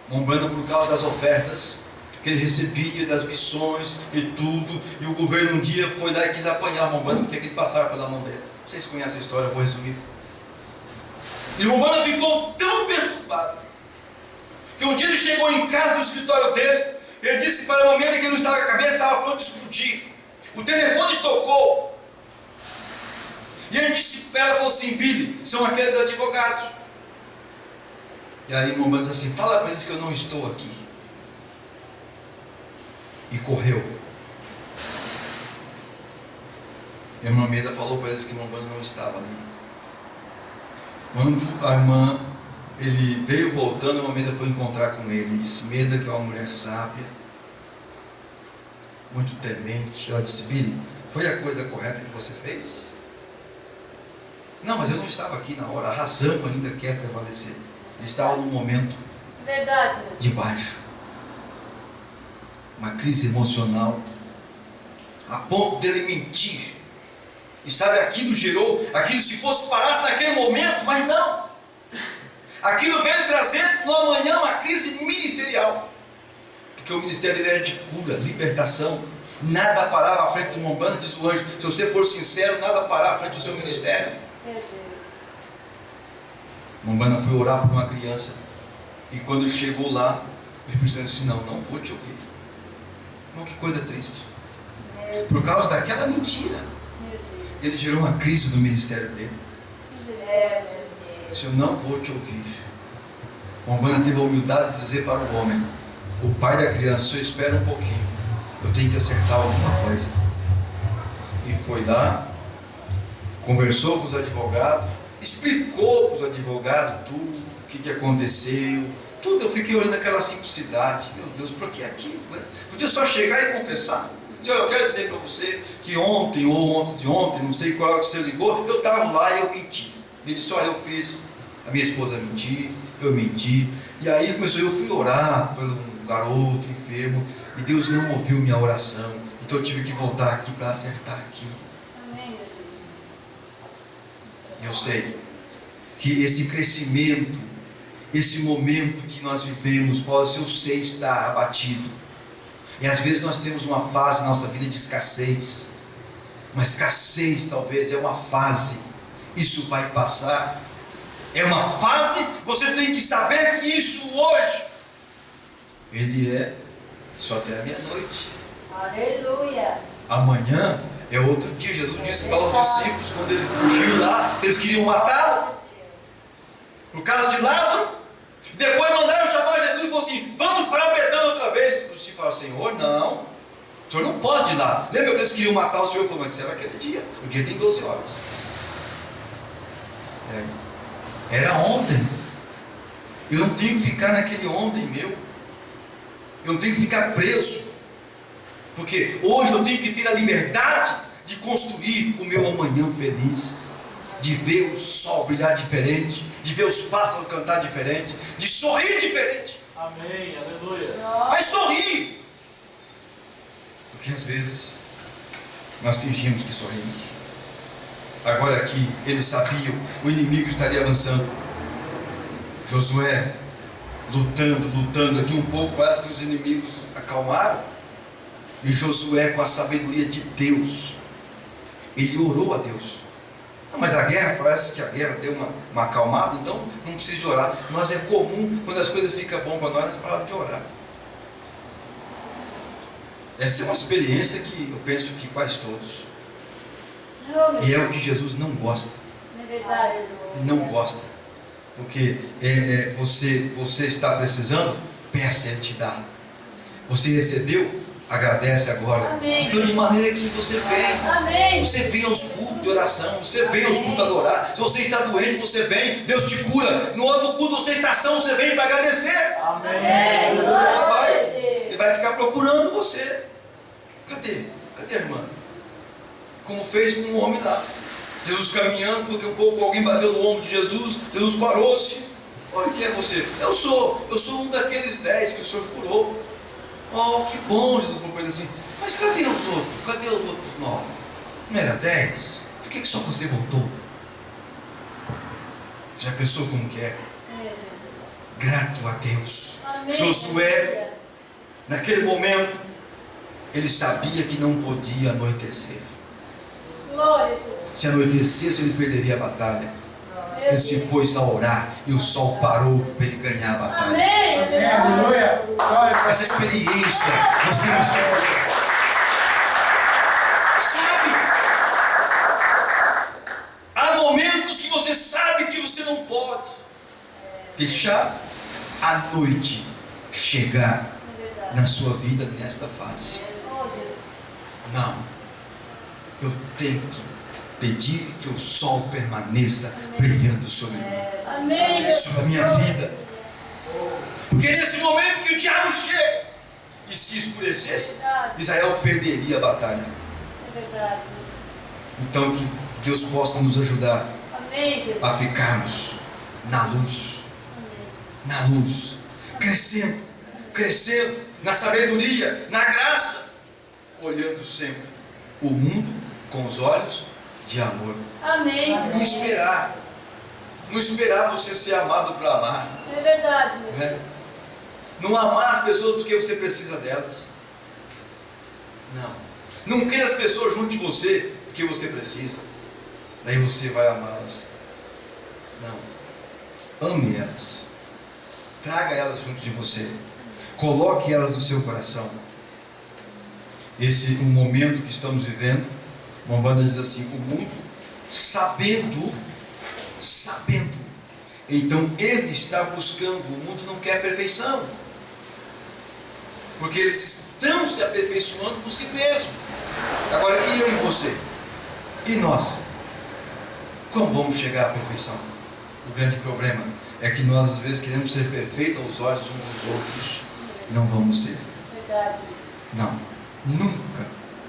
Mombando por causa das ofertas que ele recebia, das missões e tudo. E o governo um dia foi lá e quis apanhar Mombando, porque ele passava pela mão dele. Vocês conhecem a história, eu vou resumir. E Mombando ficou tão perturbado que um dia ele chegou em casa no escritório dele. Ele disse para a mamãe que ele não estava com a cabeça, estava pronto a explodir. O telefone tocou. E ele disse para ela, falou assim: Billy, são aqueles advogados. E aí Mombando disse assim: fala para eles que eu não estou aqui. E correu. E a irmã Meda falou para eles que Mombando não estava ali. Quando a irmã, ele veio voltando, a irmã Meda foi encontrar com ele. Ele disse: Meda, que é uma mulher sábia, muito temente. Ela disse: Billy, foi a coisa correta que você fez? Não, mas eu não estava aqui na hora. A razão ainda quer prevalecer. Ele estava num momento Verdade. de baixo, uma crise emocional, a ponto dele mentir. E sabe, aquilo gerou, aquilo se fosse parasse naquele momento, mas não. Aquilo veio trazer no amanhã uma crise ministerial. Porque o ministério dele era de cura, libertação. Nada parava à frente do Mombando, diz o anjo. Se você for sincero, nada parava à frente do seu ministério. Meu Deus. Mombana foi orar por uma criança. E quando chegou lá, o Espírito Santo disse: não vou te ouvir. Não, que coisa triste. Por causa daquela mentira, ele gerou uma crise no ministério dele. Disse: eu não vou te ouvir. Mombana teve a humildade de dizer para o homem, o pai da criança: só espera um pouquinho, eu tenho que acertar alguma coisa. E foi lá, conversou com os advogados, explicou para os advogados tudo, o que aconteceu, tudo. Eu fiquei olhando aquela simplicidade. Meu Deus, por que aquilo? Né? Podia só chegar e confessar. Eu quero dizer para você que ontem ou ontem de ontem, não sei qual que você ligou, eu estava lá e eu menti. Ele disse: olha, eu fiz a minha esposa mentir, eu menti. E aí começou, eu fui orar pelo garoto enfermo e Deus não ouviu minha oração. Então eu tive que voltar aqui para acertar aqui. Amém, meu Deus. Eu sei que esse crescimento, esse momento que nós vivemos, pode ser o ser estar abatido. E às vezes nós temos uma fase na nossa vida de escassez. Uma escassez talvez é uma fase. Isso vai passar. É uma fase, você tem que saber que isso hoje, ele é só até a meia-noite. Aleluia. Amanhã é outro dia. Jesus disse para os discípulos, quando ele fugiu lá, eles queriam matá-lo, por causa de Lázaro. Depois mandaram chamar Jesus e falou assim: vamos para Betânia outra vez. Os discípulos falaram: Senhor, não, o senhor não pode ir lá. Lembra que eles queriam matar o senhor? Ele falou: mas será aquele dia? O dia tem 12 horas. Era ontem. Eu não tenho que ficar naquele ontem meu. Eu não tenho que ficar preso. Porque hoje eu tenho que ter a liberdade de construir o meu amanhã feliz, de ver o sol brilhar diferente, de ver os pássaros cantar diferente, de sorrir diferente. Amém. Aleluia. Mas sorri! Porque às vezes nós fingimos que sorrimos. Agora aqui, eles sabiam, o inimigo estaria avançando. Josué lutando aqui um pouco, parece que os inimigos acalmaram. E Josué, com a sabedoria de Deus, ele orou a Deus. Não, mas a guerra, parece que a guerra deu uma acalmada, então não precisa de orar. Nós é comum, quando as coisas ficam bom para nós de orar. Essa é uma experiência que eu penso que quase todos. E é o que Jesus não gosta. É verdade. Não gosta. Porque você está precisando, peça, Ele te dá. Você recebeu, agradece agora. Amém. Então, de maneira que você vem. Amém. Você vem aos cultos de oração, você vem aos cultos adorar. Se você está doente, você vem, Deus te cura. No outro culto você está são, você vem para agradecer. Amém. Ele vai ficar procurando você. Cadê a irmã? Como fez com o homem lá. Jesus caminhando, porque um pouco alguém bateu no ombro de Jesus. Jesus parou-se. Olha, quem é você? Eu sou um daqueles 10 que o Senhor curou. Oh, que bom, Jesus falou para ele assim. Mas cadê os outros? Cadê os outros 9? Não era 10? Por que só você voltou? Já pensou como que é? Grato a Deus. Amém. Josué, naquele momento, ele sabia que não podia anoitecer. Glória a Jesus. Se anoitecesse, ele perderia a batalha. Meu Ele se Deus. pôs a orar e o sol parou para ele ganhar a batalha. Amém. É verdade. Aleluia. Glória a Essa experiência nós temos. Sabe? Há momentos que você sabe que você não pode deixar a noite chegar É verdade. na sua vida nesta fase. Oh, Jesus. Não. Eu tenho que pedir que o sol permaneça brilhando sobre mim, Amém. sobre a minha vida. Porque nesse momento que o diabo chega e se escurecesse, Israel perderia a batalha. É verdade. Então que Deus possa nos ajudar Amém, Jesus. a ficarmos na luz, Amém. na luz, crescendo na sabedoria, na graça, olhando sempre o mundo com os olhos de amor. Amém, Não Jesus. não esperar você ser amado para amar, É verdade, meu né? Deus. Não amar as pessoas porque você precisa delas. Não queira as pessoas junto de você porque você precisa. Daí você vai amá-las. Não. Ame elas. Traga elas junto de você. Coloque elas no seu coração. Esse é um momento que estamos vivendo. Uma banda diz assim: o mundo sabendo, então ele está buscando. O mundo não quer perfeição, porque eles estão se aperfeiçoando por si mesmos. Agora, e eu e você? E nós? Como vamos chegar à perfeição? O grande problema é que nós às vezes queremos ser perfeitos aos olhos uns dos outros. Não vamos ser. Verdade. Não, nunca.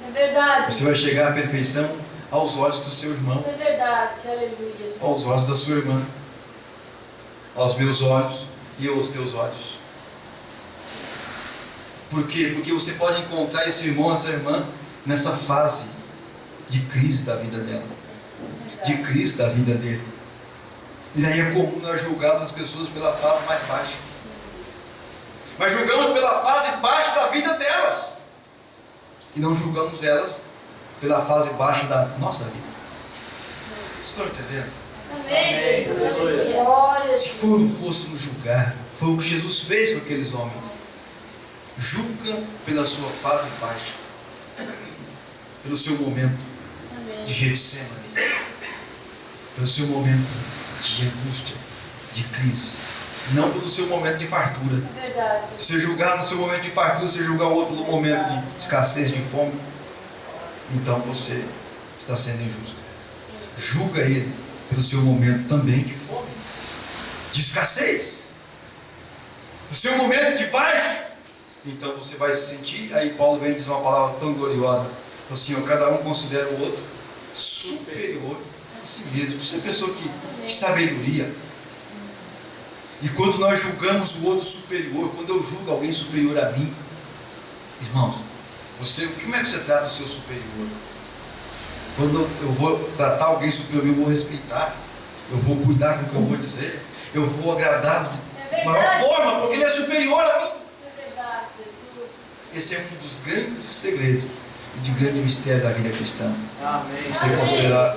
É verdade. Você vai chegar à perfeição aos olhos do seu irmão, É verdade. Aleluia. aos olhos da sua irmã, aos meus olhos e aos teus olhos. Por quê? Porque você pode encontrar esse irmão, essa irmã, nessa fase de crise da vida dela, de crise da vida dele. E daí é comum nós julgarmos as pessoas pela fase mais baixa, mas julgamos pela fase baixa da vida delas, e não julgamos elas pela fase baixa da nossa vida. Estão entendendo? Amém, Jesus. Aleluia. Aleluia. Glória a Se Deus. quando fôssemos julgar, foi o que Jesus fez com aqueles homens. Julga pela sua fase baixa, pelo seu momento de Amém. Getsemane, pelo seu momento de angústia, de crise, não pelo seu momento de fartura. É verdade. Se você julgar no seu momento de fartura, se você julgar o outro no momento de escassez, de fome, então você está sendo injusto. Julga ele pelo seu momento também de fome, de escassez, do seu momento de baixo. Então você vai se sentir. Aí Paulo vem e diz uma palavra tão gloriosa: o Senhor, cada um considera o outro superior a si mesmo. Você pensou que sabedoria? E quando nós julgamos o outro superior, quando eu julgo alguém superior a mim, irmãos, como é que você trata o seu superior? Quando eu vou tratar alguém superior, eu vou respeitar, eu vou cuidar com o que eu vou dizer, eu vou agradá-lo de maior forma, porque ele é superior a mim. É verdade, Jesus. Esse é um dos grandes segredos e de grande mistério da vida cristã. Amém. Você considerar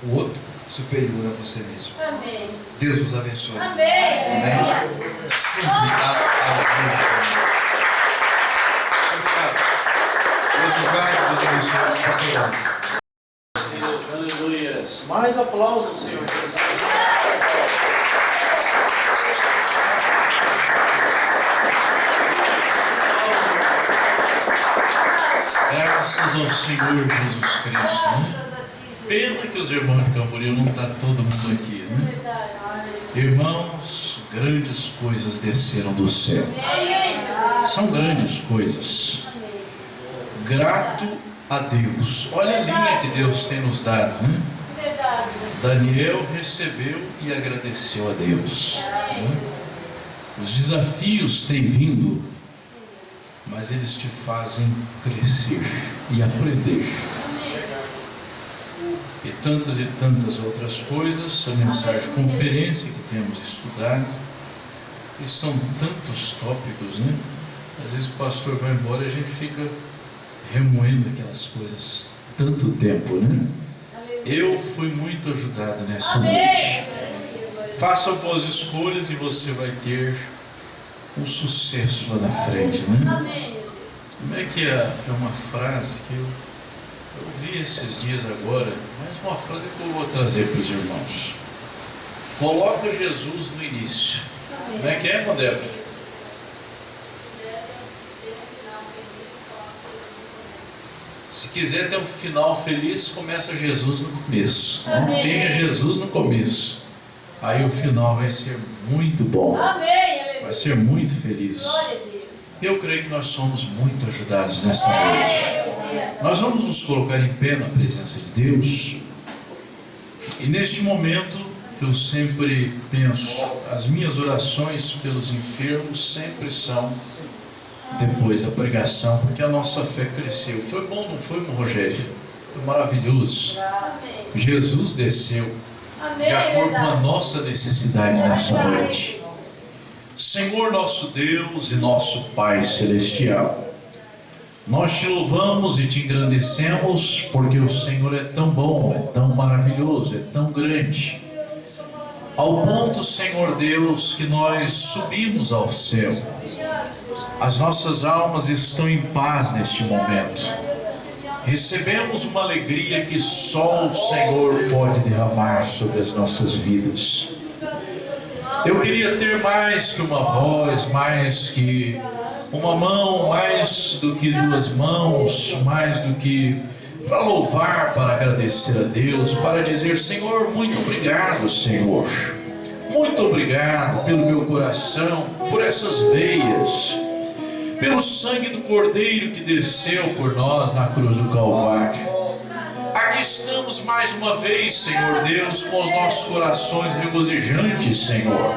o outro superior a você mesmo. Amém. Deus nos abençoe. Amém. Amém. Obrigado. Deus nos guarde, Deus abençoe. Aleluia. Mais aplausos, Senhor Jesus. Graças ao Senhor Jesus Cristo, né? Graças a ti, Jesus. Pena que os irmãos de Camboriú não está todo mundo aqui, É né? verdade. Irmãos, grandes coisas desceram do céu. Amém. São grandes coisas. Grato a Deus. Olha a linha que Deus tem nos dado, né? É verdade. Daniel recebeu e agradeceu a Deus. Amém. Os desafios têm vindo, mas eles te fazem crescer e aprender. E tantas outras coisas, a mensagem conferência que temos estudado, e são tantos tópicos, né? Às vezes o pastor vai embora e a gente fica remoendo aquelas coisas tanto tempo, né? Eu fui muito ajudado nessa noite. Amém. Faça boas escolhas e você vai ter um sucesso lá na frente, né? Amém. Como é que é uma frase que eu vi esses dias agora, mas uma frase que eu vou trazer para os irmãos. Coloca Jesus no início. Como é que é, Modelo? Se quiser ter um final feliz, começa Jesus no começo. Tenha Jesus no começo. Aí o final vai ser muito bom. Amém. Vai ser muito feliz. Glória a Deus. Eu creio que nós somos muito ajudados nessa noite. Nós vamos nos colocar em pé na presença de Deus. E neste momento eu sempre penso, as minhas orações pelos enfermos sempre são depois da pregação, porque a nossa fé cresceu. Foi bom, não foi, Rogério? Foi maravilhoso. Amém. Jesus desceu Amém. de acordo com a Verdade. nossa necessidade nessa noite. Senhor nosso Deus e nosso Pai Celestial, nós te louvamos e te engrandecemos, porque o Senhor é tão bom, é tão maravilhoso, é tão grande, ao ponto, Senhor Deus, que nós subimos ao céu. As nossas almas estão em paz neste momento. Recebemos uma alegria que só o Senhor pode derramar sobre as nossas vidas. Eu queria ter mais que uma voz, mais que uma mão, mais do que duas mãos, mais do que para louvar, para agradecer a Deus, para dizer: Senhor, muito obrigado, Senhor. Muito obrigado pelo meu coração, por essas veias, pelo sangue do Cordeiro que desceu por nós na cruz do Calvário. Aqui estamos mais uma vez, Senhor Deus, com os nossos corações regozijantes, Senhor,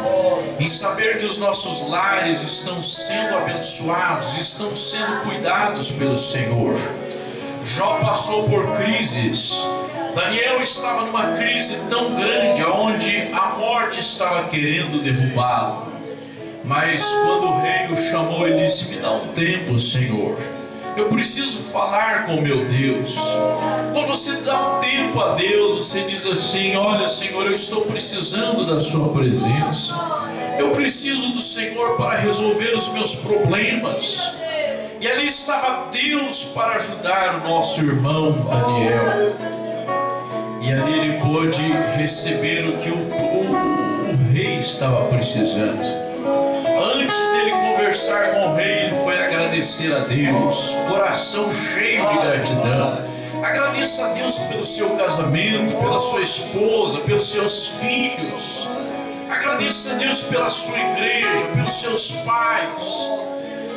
em saber que os nossos lares estão sendo abençoados, estão sendo cuidados pelo Senhor. Jó passou por crises. Daniel estava numa crise tão grande, onde a morte estava querendo derrubá-lo. Mas quando o rei o chamou, ele disse: me dá um tempo, Senhor. Eu preciso falar com meu Deus. Quando você dá um tempo a Deus, você diz assim: olha, Senhor, eu estou precisando da sua presença. Eu preciso do Senhor para resolver os meus problemas. E ali estava Deus para ajudar o nosso irmão Daniel. E ali ele pôde receber o que o rei estava precisando. Antes dele conversar com o rei, ele foi agradecer a Deus, coração cheio de gratidão. Agradeça a Deus pelo seu casamento, pela sua esposa, pelos seus filhos. Agradeça a Deus pela sua igreja, pelos seus pais.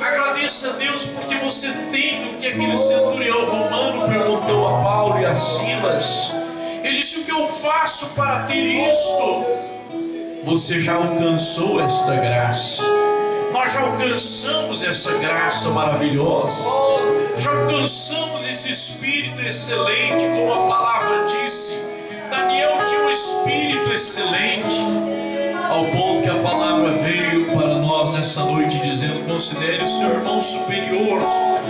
Agradeça a Deus porque você tem o que aquele centurião romano perguntou a Paulo e a Silas. Ele disse: o que eu faço para ter isto? você já alcançou esta graça. Nós já alcançamos essa graça maravilhosa. Já alcançamos esse Espírito excelente, como a palavra disse. Daniel tinha um Espírito excelente, ao ponto que a palavra veio para nós nessa noite dizendo: considere o seu irmão superior.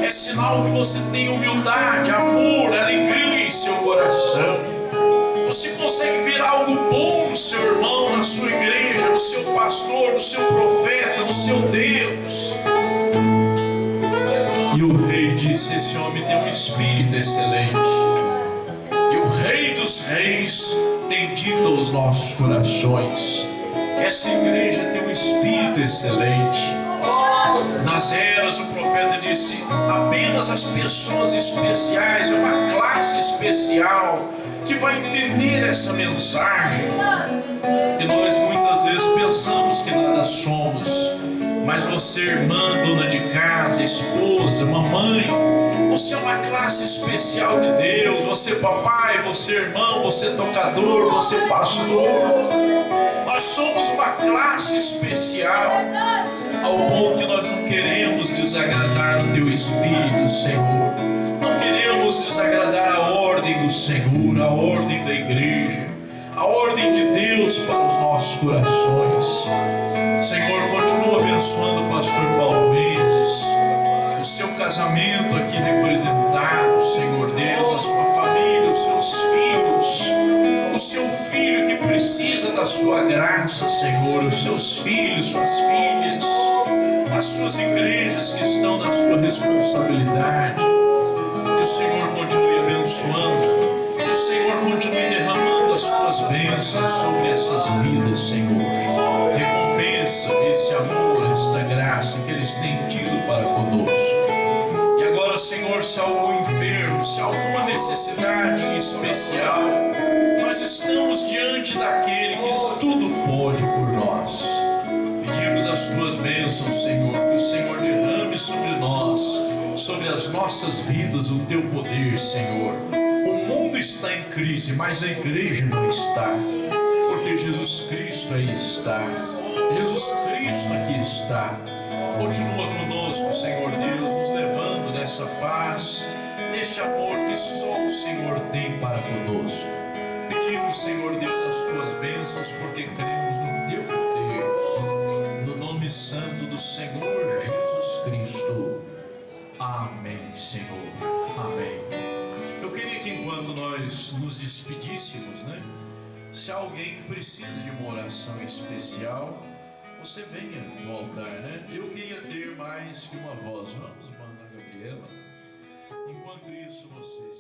É sinal que você tem humildade, amor, alegria em seu coração. Você consegue ver algo bom no seu irmão, na sua igreja, no seu pastor, no seu profeta, no seu Deus. E o rei disse: esse homem tem um espírito excelente. E o Rei dos Reis tem dito aos nossos corações: essa igreja tem um espírito excelente. Nas eras, o profeta disse: apenas as pessoas especiais, uma classe especial, que vai entender essa mensagem. E nós muitas vezes pensamos que nada somos. Mas você, irmã, dona de casa, esposa, mamãe, você é uma classe especial de Deus. Você, papai, você, irmão, você, tocador, você, pastor. Nós somos uma classe especial, ao ponto que nós não queremos desagradar o Teu Espírito, Senhor. Não queremos desagradar a ordem do Senhor, a ordem da igreja, a ordem de Deus para os nossos corações. Senhor, continua abençoando o pastor Paulo Mendes, o seu casamento aqui representado, Senhor Deus, a sua família, os seus filhos, o seu filho que precisa da sua graça, Senhor, os seus filhos, suas filhas, as suas igrejas que estão na sua responsabilidade. Que o Senhor continue abençoando, que o Senhor continue derramando as suas bênçãos sobre essas vidas, Senhor. Recompensa esse amor, esta graça que eles têm tido para conosco. E agora, Senhor, se há algum enfermo, se há alguma necessidade em especial, nós estamos diante daquele que tudo pode por nós. Pedimos as tuas bênçãos, Senhor, que o Senhor derrame sobre nós, sobre as nossas vidas, o teu poder, Senhor. O mundo está em crise, mas a igreja não está, porque Jesus Cristo aí está. Jesus Cristo aqui está. Continua conosco, Senhor Deus, nos levando nessa paz, neste amor que só o Senhor tem para conosco. Pedimos, Senhor Deus, as tuas bênçãos, porque cremos no teu poder, no nome santo do Senhor Jesus Cristo. Amém, Senhor. Amém. Eu queria que enquanto nós nos despedíssemos, se há alguém que precisa de uma oração especial, você venha no altar, Eu queria ter mais que uma voz. Vamos, Ana Gabriela. Enquanto isso, você